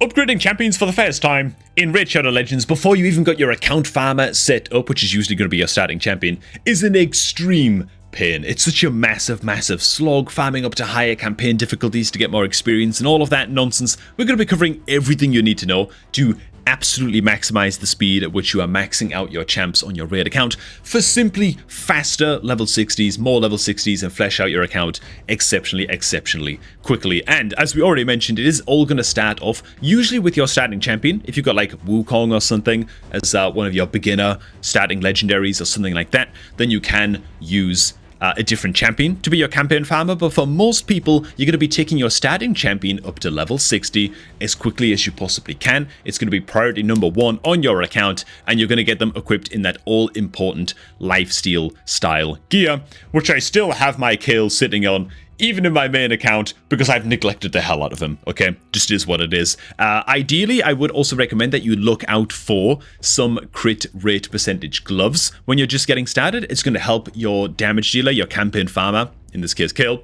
Upgrading champions for the first time in Raid Shadow Legends before you even got your account farmer set up, which is usually going to be your starting champion, is an extreme pain. It's such a massive slog, farming up to higher campaign difficulties to get more experience and all of that nonsense. We're going to be covering everything you need to know to absolutely maximize the speed at which you are maxing out your champs on your raid account for simply faster level 60s, more level 60s, and flesh out your account exceptionally quickly. And as we already mentioned, it is all going to start off usually with your starting champion. If you've got like Wukong or something as one of your beginner starting legendaries or something like that, then you can use a different champion to be your campaign farmer, but for most people, you're going to be taking your starting champion up to level 60 as quickly as you possibly can. It's going to be priority number 1 on your account, and you're going to get them equipped in that all-important lifesteal style gear, which I still have my Kale sitting on, even in my main account, because I've neglected the hell out of him, okay? Just is what it is. Ideally, I would also recommend that you look out for some crit rate percentage gloves when you're just getting started. It's going to help your damage dealer, your campaign farmer, in this case Kale,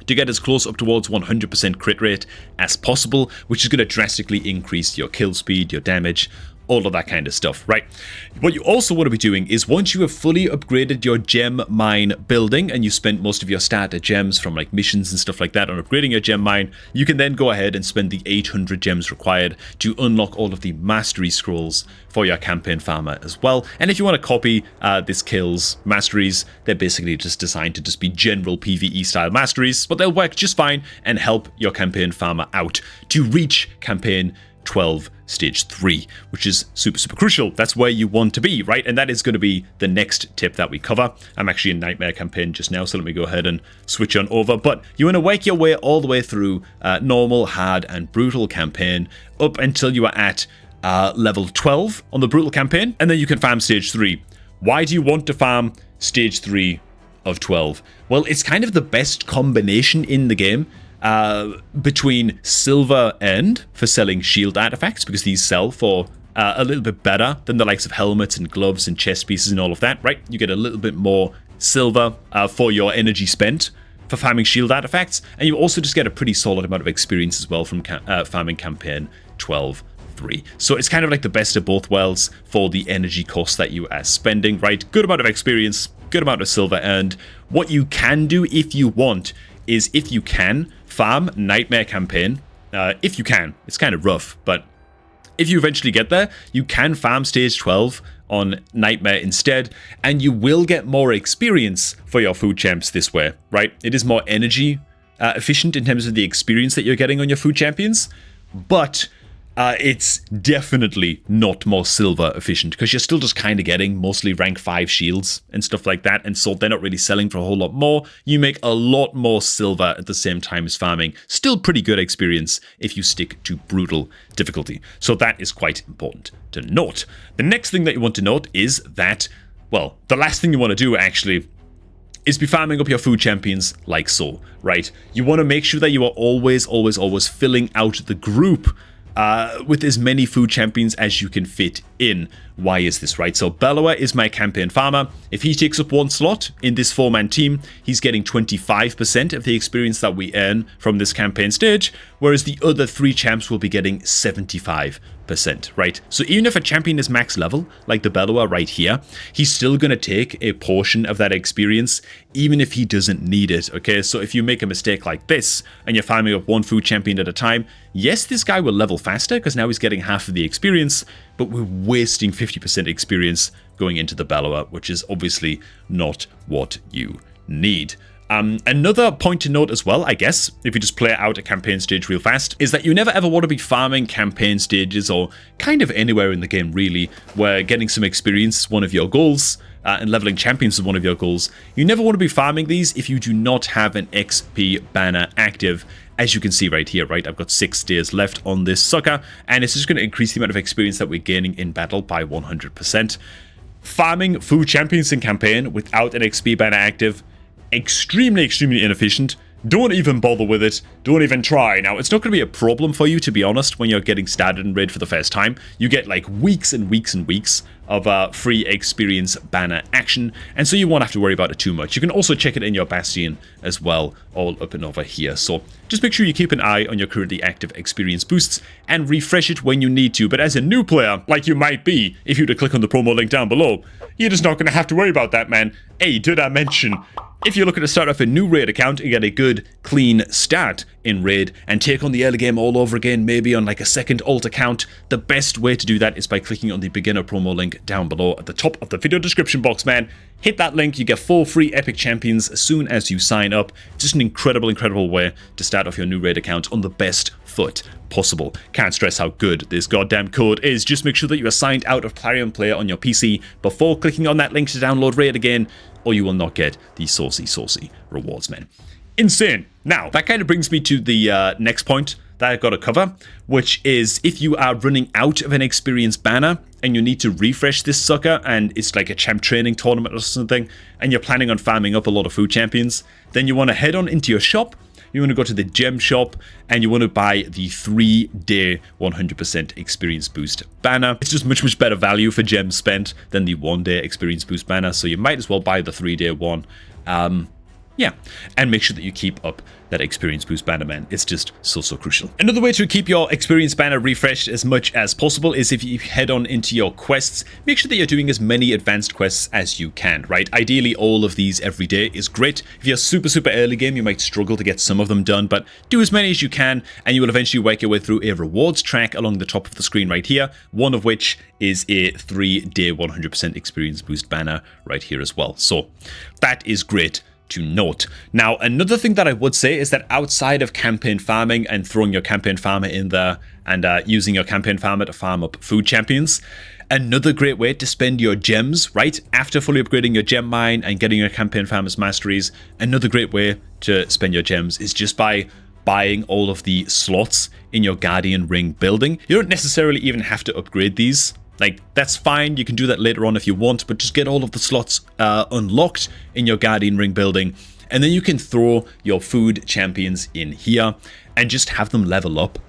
to get as close up towards 100% crit rate as possible, which is going to drastically increase your kill speed, your damage, all of that kind of stuff, right? What you also want to be doing is once you have fully upgraded your gem mine building and you spent most of your starter gems from like missions and stuff like that on upgrading your gem mine, you can then go ahead and spend the 800 gems required to unlock all of the mastery scrolls for your campaign farmer as well. And if you want to copy this Kale's masteries, they're basically just designed to just be general PvE style masteries, but they'll work just fine and help your campaign farmer out to reach campaign 12 stage 3, which is super crucial. That's where you want to be, right? And that is going to be the next tip that we cover. I'm actually in Nightmare campaign just now, so let me go ahead and switch on over. But you want to work your way all the way through normal, hard, and brutal campaign up until you are at level 12 on the brutal campaign, and then you can farm stage 3. Why do you want to farm stage 3 of 12? Well, it's kind of the best combination in the game between silver earned for selling shield artifacts, because these sell for a little bit better than the likes of helmets and gloves and chest pieces and all of that, right? You get a little bit more silver for your energy spent for farming shield artifacts, and you also just get a pretty solid amount of experience as well from farming campaign 12-3. So it's kind of like the best of both worlds for the energy cost that you are spending, right? Good amount of experience, good amount of silver earned. What you can do if you want is, if you can, farm Nightmare campaign. If you can. It's kind of rough, but if you eventually get there, you can farm stage 12 on Nightmare instead, and you will get more experience for your food champs this way, right? It is more energy efficient in terms of the experience that you're getting on your food champions, but it's definitely not more silver efficient, because you're still just kind of getting mostly rank 5 shields and stuff like that, and so they're not really selling for a whole lot more. You make a lot more silver at the same time as farming. Still pretty good experience if you stick to brutal difficulty. So that is quite important to note. The next thing that you want to note is that, well, the last thing you want to do actually is be farming up your food champions like so, right? You want to make sure that you are always filling out the group with as many food champions as you can fit in. Why is this, right? So Bellower is my campaign farmer. If he takes up 1 slot in this 4-man team, he's getting 25% of the experience that we earn from this campaign stage, whereas the other 3 champs will be getting 75%, right? So even if a champion is max level, like the Bellower right here, he's still going to take a portion of that experience, even if he doesn't need it, okay? So if you make a mistake like this, and you're farming up 1 food champion at a time, yes, this guy will level faster, because now he's getting half of the experience, but we're wasting 50% experience going into the Bellower, which is obviously not what you need. Another point to note as well, I guess, if you just play out a campaign stage real fast, is that you never ever want to be farming campaign stages, or kind of anywhere in the game really, where getting some experience is one of your goals, and leveling champions is one of your goals. You never want to be farming these if you do not have an XP banner active. As you can see right here, right, I've got 6 days left on this sucker, and it's just going to increase the amount of experience that we're gaining in battle by 100%. Farming food champions in campaign without an XP banner active, extremely inefficient. Don't even bother with it. Don't even try. Now, it's not going to be a problem for you, to be honest, when you're getting started in Raid for the first time. You get like weeks and weeks of free experience banner action, and so you won't have to worry about it too much. You can also check it in your Bastion as well, all up and over here. So just make sure you keep an eye on your currently active experience boosts and refresh it when you need to. But as a new player, like you might be if you were to click on the promo link down below, you're just not going to have to worry about that, man. Hey, did I mention, if you're looking to start off a new raid account and get a good, clean start in raid and take on the early game all over again, maybe on like a second alt account, the best way to do that is by clicking on the beginner promo link down below at the top of the video description box, man. Hit that link, you get 4 free epic champions as soon as you sign up. Just an incredible way to start off your new raid account on the best foot possible. Can't stress how good this goddamn code is. Just make sure that you are signed out of Clarion Player on your PC before clicking on that link to download raid again, or you will not get these saucy rewards, man. Insane. Now, that kind of brings me to the next point that I've got to cover, which is if you are running out of an experience banner and you need to refresh this sucker, and it's like a champ training tournament or something, and you're planning on farming up a lot of food champions, then you want to head on into your shop. You want to go to the gem shop and you want to buy the 3-day 100% experience boost banner. It's just much better value for gems spent than the 1-day experience boost banner, so you might as well buy the 3-day one. Yeah, and make sure that you keep up that experience boost banner, man. It's just so crucial. Another way to keep your experience banner refreshed as much as possible is if you head on into your quests, make sure that you're doing as many advanced quests as you can, right? Ideally, all of these every day is great. If you're super early game, you might struggle to get some of them done, but do as many as you can, and you will eventually work your way through a rewards track along the top of the screen right here, one of which is a 3-day 100% experience boost banner right here as well. So that is great to note. Now, another thing that I would say is that outside of campaign farming and throwing your campaign farmer in there and using your campaign farmer to farm up food champions, another great way to spend your gems, right, after fully upgrading your gem mine and getting your campaign farmer's masteries, another great way to spend your gems is just by buying all of the slots in your Guardian Ring building. You don't necessarily even have to upgrade these. Like, that's fine, you can do that later on if you want, but just get all of the slots unlocked in your Guardian Ring building, and then you can throw your food champions in here and just have them level up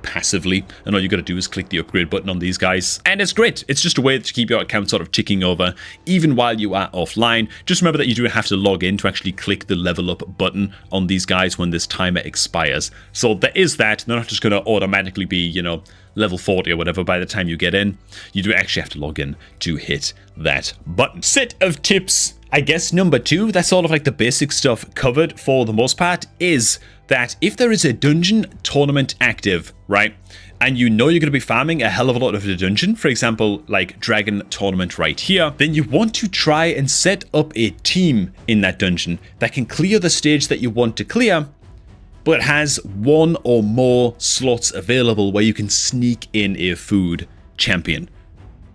passively, and all you gotta do is click the upgrade button on these guys, and it's great. It's just a way to keep your account sort of ticking over even while you are offline. Just remember that you do have to log in to actually click the level up button on these guys when this timer expires. So there is that. They're not just gonna automatically be, you know, level 40 or whatever by the time you get in. You do actually have to log in to hit that button. Set of tips, I guess number 2, that's sort of like the basic stuff covered for the most part, is that if there is a dungeon tournament active, right, and you know you're going to be farming a hell of a lot of the dungeon, for example, like Dragon Tournament right here, then you want to try and set up a team in that dungeon that can clear the stage that you want to clear, but has 1 or more slots available where you can sneak in a food champion.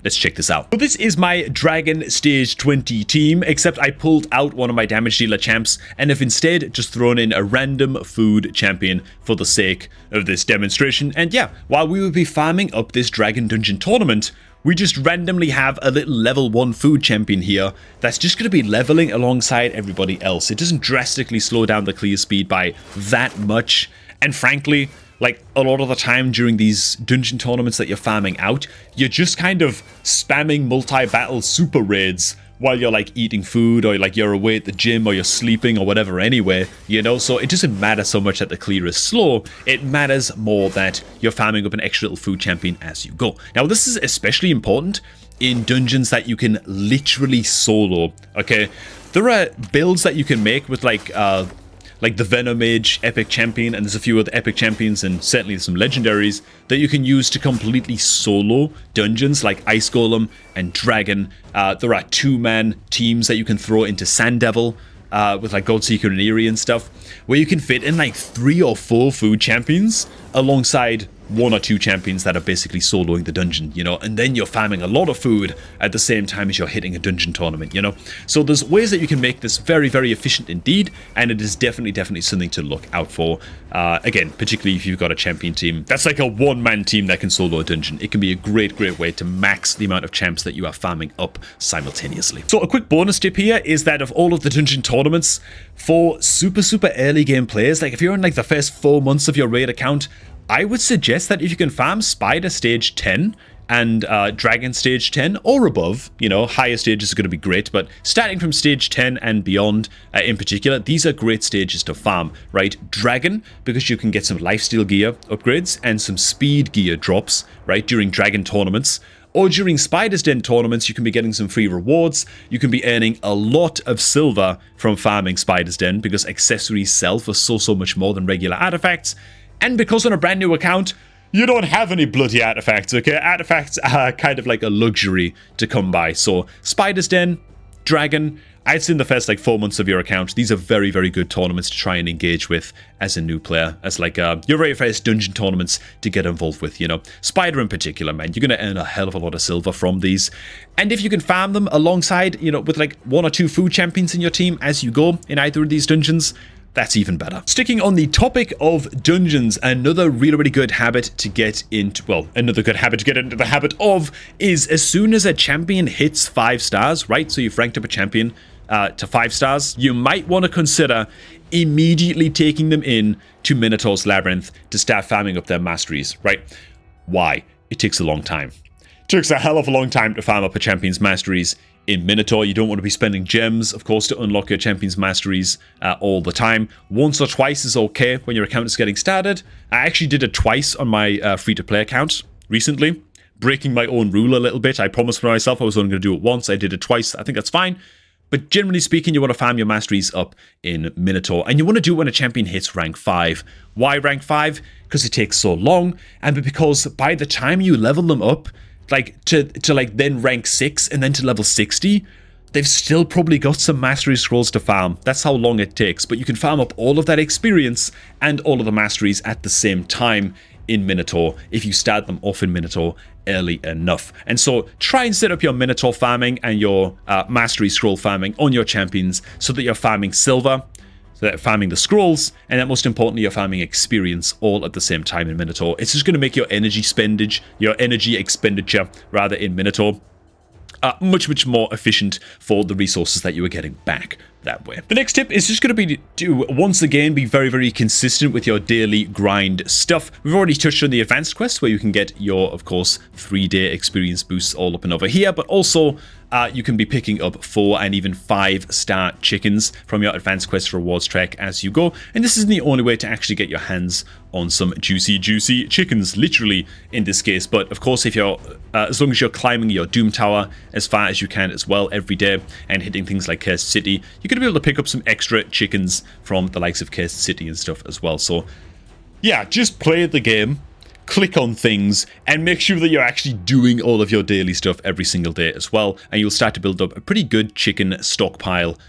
Let's check this out. So this is my Dragon Stage 20 team, except I pulled out one of my damage dealer champs and have instead just thrown in a random food champion for the sake of this demonstration. And yeah, while we will be farming up this Dragon Dungeon tournament, we just randomly have a little level 1 food champion here that's just going to be leveling alongside everybody else. It doesn't drastically slow down the clear speed by that much, and frankly, like a lot of the time during these dungeon tournaments that you're farming out, you're just kind of spamming multi-battle super raids while you're like eating food, or like you're away at the gym, or you're sleeping or whatever anyway, you know? So it doesn't matter so much that the clear is slow, it matters more that you're farming up an extra little food champion as you go. Now this is especially important in dungeons that you can literally solo, okay? There are builds that you can make with like the Venom Mage epic champion, and there's a few other epic champions and certainly some legendaries that you can use to completely solo dungeons like Ice Golem and Dragon. There are 2-man teams that you can throw into Sand Devil with like Godseeker and Eerie and stuff, where you can fit in like 3 or 4 food champions alongside 1 or 2 champions that are basically soloing the dungeon, you know, and then you're farming a lot of food at the same time as you're hitting a dungeon tournament, you know. So there's ways that you can make this very efficient indeed, and it is definitely something to look out for. Again, particularly if you've got a champion team that's like a 1-man team that can solo a dungeon. It can be a great way to max the amount of champs that you are farming up simultaneously. So a quick bonus tip here is that of all of the dungeon tournaments, for super early game players, like if you're in like the first 4 months of your raid account, I would suggest that if you can farm Spider Stage 10 and Dragon Stage 10 or above. You know, higher stages are going to be great, but starting from Stage 10 and beyond in particular, these are great stages to farm, right? Dragon, because you can get some lifesteal gear upgrades and some speed gear drops, right, during Dragon tournaments. Or during Spider's Den tournaments, you can be getting some free rewards. You can be earning a lot of silver from farming Spider's Den because accessories sell for so much more than regular artifacts. And because on a brand new account, you don't have any bloody artifacts, okay? Artifacts are kind of like a luxury to come by. So Spider's Den, Dragon, I'd say in the first like 4 months of your account, these are very good tournaments to try and engage with as a new player, as like your very first dungeon tournaments to get involved with, you know. Spider in particular, man, you're going to earn a hell of a lot of silver from these. And if you can farm them alongside, you know, with like 1 or 2 food champions in your team as you go in either of these dungeons, that's even better. Sticking on the topic of dungeons, another really good habit to get into, well, another good habit to get into the habit of is as soon as a champion hits 5 stars, right? So you've ranked up a champion to 5 stars, you might want to consider immediately taking them in to Minotaur's Labyrinth to start farming up their masteries, right? Why? It takes a long time. It takes a hell of a long time to farm up a champion's masteries. In Minotaur, you don't want to be spending gems, of course, to unlock your champion's masteries all the time. Once or twice is okay when your account is getting started. I actually did it twice on my free-to-play account recently, breaking my own rule a little bit. I promised for myself I was only going to do it once. I did it twice. I think that's fine. But generally speaking, you want to farm your masteries up in Minotaur. And you want to do it when a champion hits rank 5. Why rank 5? Because it takes so long. And because by the time you level them up, like to like then rank 6 and then to level 60, they've still probably got some mastery scrolls to farm. That's how long it takes. But you can farm up all of that experience and all of the masteries at the same time in Minotaur if you start them off in Minotaur early enough. And so try and set up your Minotaur farming and your mastery scroll farming on your champions so that you're farming silver, so that farming the scrolls, and then most importantly, you're farming experience all at the same time in Minotaur. It's just going to make your energy expenditure rather in Minotaur much more efficient for the resources that you are getting back that way. The next tip is just going to be to once again be very consistent with your daily grind stuff. We've already touched on the advanced quest where you can get your, of course, 3-day experience boosts all up and over here, but also you can be picking up 4 and even 5-star chickens from your advanced quest rewards track as you go. And this isn't the only way to actually get your hands on some juicy chickens, literally in this case. But of course, if you're as long as you're climbing your Doom Tower as far as you can as well every day and hitting things like Cursed City, you're going to be able to pick up some extra chickens from the likes of Cursed City and stuff as well. So yeah, just play the game, click on things, and make sure that you're actually doing all of your daily stuff every single day as well, and you'll start to build up a pretty good chicken stockpile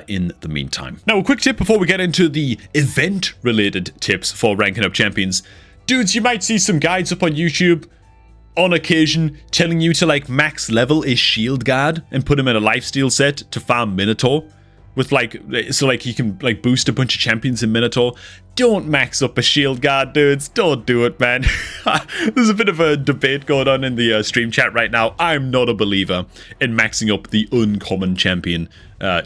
in the meantime. Now, a quick tip before we get into the event-related tips for ranking up champions. Dudes, you might see some guides up on YouTube on occasion telling you to like max level a shield guard and put him in a lifesteal set to farm Minotaur. With like, so like he can like boost a bunch of champions in Minotaur. Don't max up a shield guard, dudes. Don't do it, man. There's a bit of a debate going on in the stream chat right now. I'm not a believer in maxing up the uncommon champion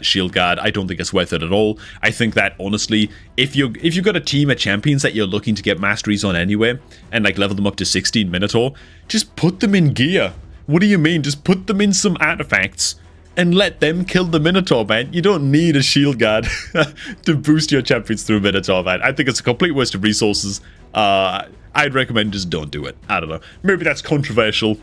shield guard. I don't think it's worth it at all. I think that honestly, if you've got a team of champions that you're looking to get masteries on anyway, and like level them up to 16 Minotaur, just put them in gear. What do you mean? Just put them in some artifacts and let them kill the Minotaur, man. You don't need a shield guard to boost your champions through Minotaur, man. I think it's a complete waste of resources. I'd recommend just don't do it. I don't know. Maybe that's controversial,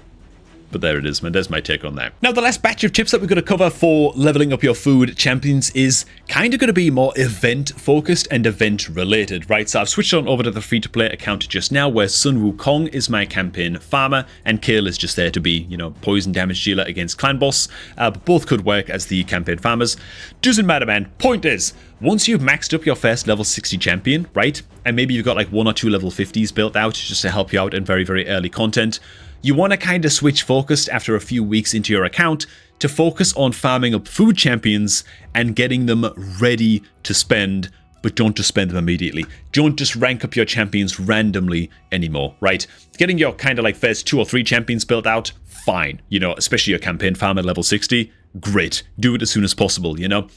but there it is, man. There's my take on that. Now, the last batch of tips that we're going to cover for leveling up your food champions is kind of going to be more event-focused and event-related, right? So I've switched on over to the free-to-play account just now, where Sun Wukong is my campaign farmer, and Kale is just there to be, you know, poison damage dealer against clan boss. But both could work as the campaign farmers. Doesn't matter, man. Point is, once you've maxed up your first level 60 champion, right? And maybe you've got like 1 or 2 level 50s built out just to help you out in very early content. You want to kind of switch focus after a few weeks into your account to focus on farming up food champions and getting them ready to spend, but don't just spend them immediately. Don't just rank up your champions randomly anymore, right? Getting your kind of like first 2 or 3 champions built out, fine. You know, especially your campaign farm at level 60, great. Do it as soon as possible, you know?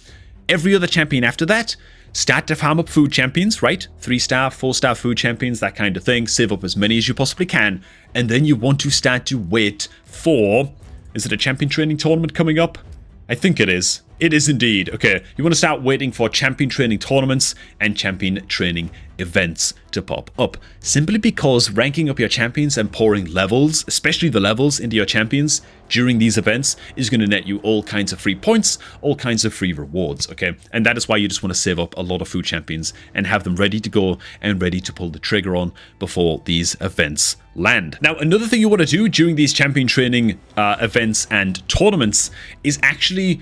Every other champion after that, start to farm up food champions, right? 3-star, 4-star food champions, that kind of thing. Save up as many as you possibly can. And then you want to start to wait for... Is it a champion training tournament coming up? I think it is. It is indeed. Okay, you want to start waiting for champion training tournaments and champion training events to pop up. Simply because ranking up your champions and pouring levels, especially the levels, into your champions during these events is going to net you all kinds of free points, all kinds of free rewards, okay? And that is why you just want to save up a lot of food champions and have them ready to go and ready to pull the trigger on before these events land. Now, another thing you want to do during these champion training events and tournaments is actually...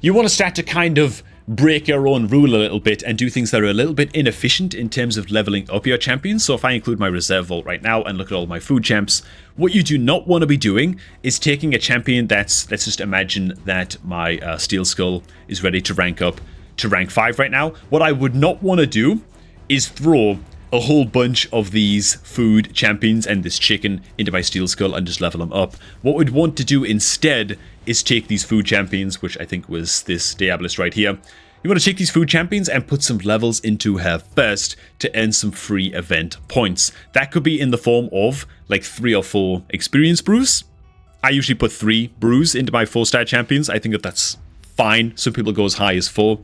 you want to start to kind of break your own rule a little bit and do things that are a little bit inefficient in terms of leveling up your champions. So if I include my reserve vault right now and look at all my food champs, what you do not want to be doing is taking a champion that's, let's just imagine that my Steel Skull is ready to rank up to rank 5 right now. What I would not want to do is throw a whole bunch of these food champions and this chicken into my Steel Skull and just level them up. What we'd want to do instead is take these food champions, which I think was this Diabolist right here. You want to take these food champions and put some levels into her first to earn some free event points. That could be in the form of like 3 or 4 experience brews. I usually put 3 brews into my 4-star champions. I think that that's fine. Some people go as high as 4.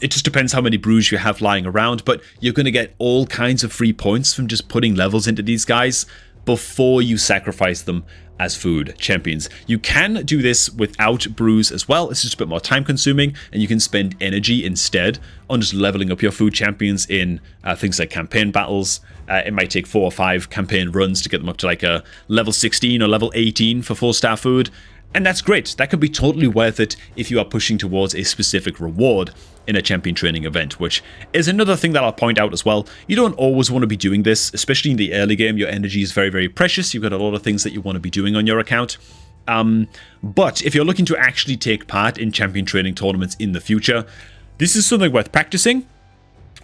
It just depends how many brews you have lying around, but you're going to get all kinds of free points from just putting levels into these guys before you sacrifice them as food champions. You can do this without brews as well. It's just a bit more time consuming, and you can spend energy instead on just leveling up your food champions in things like campaign battles. It might take 4 or 5 campaign runs to get them up to like a level 16 or level 18 for 4-star food. And that's great. That could be totally worth it if you are pushing towards a specific reward in a champion training event, which is another thing that I'll point out as well. You don't always want to be doing this, especially in the early game. Your energy is very, very precious. You've got a lot of things that you want to be doing on your account. But if you're looking to actually take part in champion training tournaments in the future, this is something worth practicing.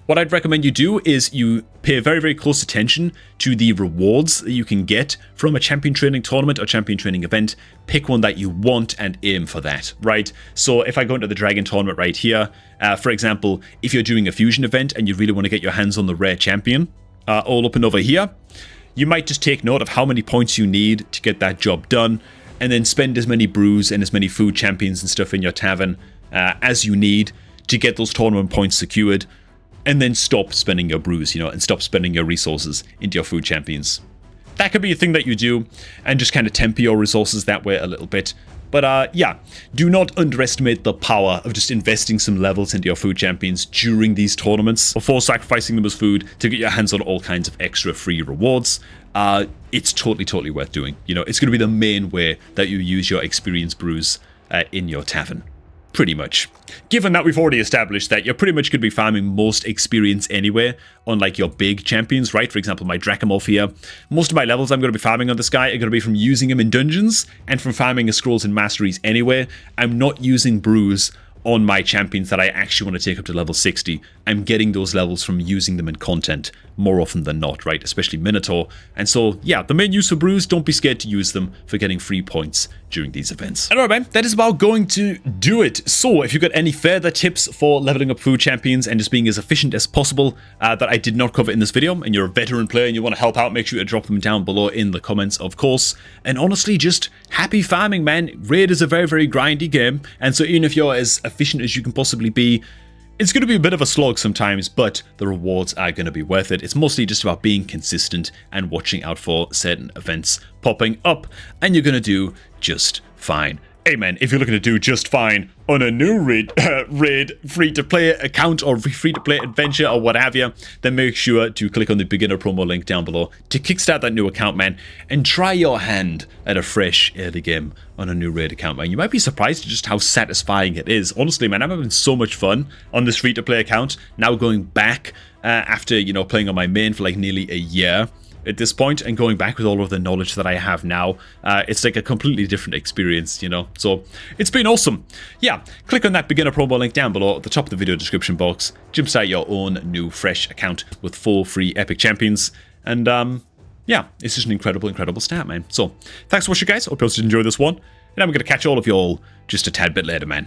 What I'd recommend you do is you pay very, very close attention to the rewards that you can get from a champion training tournament or champion training event. Pick one that you want and aim for that, right? So if I go into the Dragon tournament right here, for example, if you're doing a fusion event and you really want to get your hands on the rare champion, all up and over here, you might just take note of how many points you need to get that job done, and then spend as many brews and as many food champions and stuff in your tavern as you need to get those tournament points secured. And then stop spending your brews, and stop spending your resources into your food champions. That could be a thing that you do, and just kind of temper your resources that way a little bit. But yeah, do not underestimate the power of just investing some levels into your food champions during these tournaments before sacrificing them as food to get your hands on all kinds of extra free rewards. It's totally worth doing. It's going to be the main way that you use your experience brews in your tavern. Pretty much. Given that we've already established that you're pretty much going to be farming most experience anyway on like your big champions, right? For example, my Dracomorph here. Most of my levels I'm going to be farming on this guy are going to be from using him in dungeons and from farming his scrolls and masteries anyway. I'm not using brews on my champions that I actually want to take up to level 60. I'm getting those levels from using them in content more often than not, right? Especially Minotaur. And so, yeah, the main use of brews, don't be scared to use them for getting free points during these events. Alright, man, that is about going to do it. So, if you've got any further tips for leveling up food champions and just being as efficient as possible that I did not cover in this video, and you're a veteran player and you want to help out, make sure to drop them down below in the comments, of course. And honestly, just happy farming, man. Raid is a very, very grindy game, and so even if you're as efficient as you can possibly be, it's going to be a bit of a slog sometimes, but the rewards are going to be worth it. It's mostly just about being consistent and watching out for certain events popping up, and you're going to do just fine. Hey man, if you're looking to do just fine on a new raid free-to-play account or free-to-play adventure or what have you, then make sure to click on the beginner promo link down below to kickstart that new account, man, and try your hand at a fresh early game on a new raid account, man. You might be surprised at just how satisfying it is. Honestly, man, I'm having so much fun on this free-to-play account. Now going back after, playing on my main for like nearly a year at this point, and going back with all of the knowledge that I have now, it's like a completely different experience, so it's been awesome. Yeah, click on that beginner promo link down below at the top of the video description box, jumpstart your own new fresh account with 4 free epic champions, and yeah, it's just an incredible start, man. So thanks for watching, guys. Hope you all did enjoy this one, and I'm going to catch all of you all just a tad bit later, man.